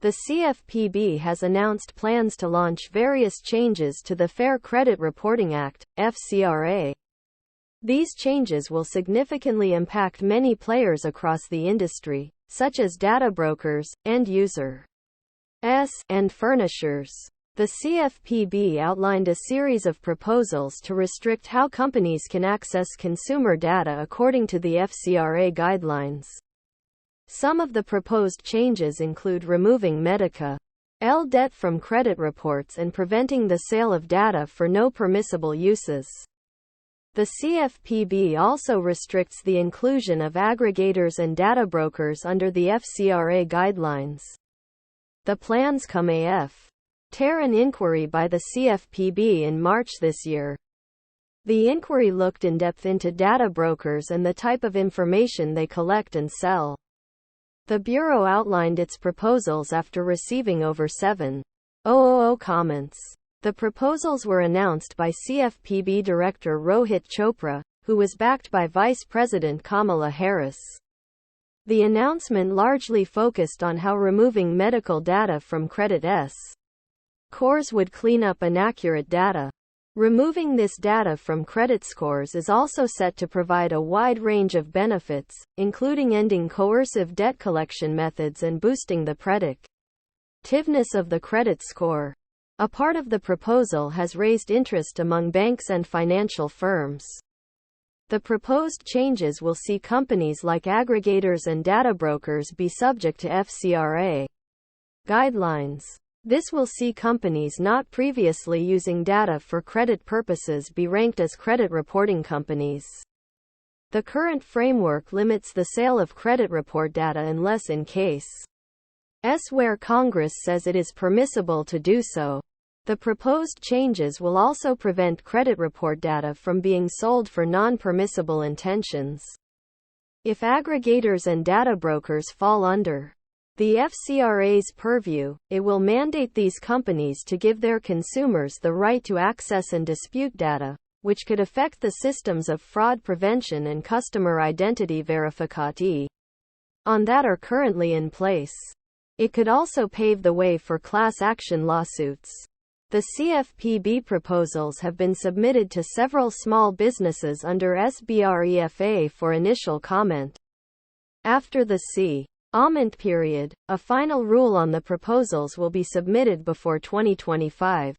The CFPB has announced plans to launch various changes to the Fair Credit Reporting Act, FCRA. These changes will significantly impact many players across the industry, such as data brokers, end users, and furnishers. The CFPB outlined a series of proposals to restrict how companies can access consumer data according to the FCRA guidelines. Some of the proposed changes include removing Medicaid debt from credit reports and preventing the sale of data for no permissible uses. The CFPB also restricts the inclusion of aggregators and data brokers under the FCRA guidelines. The plans come after an inquiry by the CFPB in March this year. The inquiry looked in depth into data brokers and the type of information they collect and sell. The Bureau outlined its proposals after receiving over 7,000 comments. The proposals were announced by CFPB Director Rohit Chopra, who was backed by Vice President Kamala Harris. The announcement largely focused on how removing medical data from credit scores would clean up inaccurate data. Removing this data from credit scores is also set to provide a wide range of benefits, including ending coercive debt collection methods and boosting the predictiveness of the credit score. A part of the proposal has raised interest among banks and financial firms. The proposed changes will see companies like aggregators and data brokers be subject to FCRA guidelines. This will see companies not previously using data for credit purposes be ranked as credit reporting companies. The current framework limits the sale of credit report data unless in cases where Congress says it is permissible to do so. The proposed changes will also prevent credit report data from being sold for non-permissible intentions. If aggregators and data brokers fall under the FCRA's purview, it will mandate these companies to give their consumers the right to access and dispute data, which could affect the systems of fraud prevention and customer identity verification that are currently in place. It could also pave the way for class action lawsuits. The CFPB proposals have been submitted to several small businesses under SBREFA for initial comment. After the comment period, a final rule on the proposals will be submitted before 2025.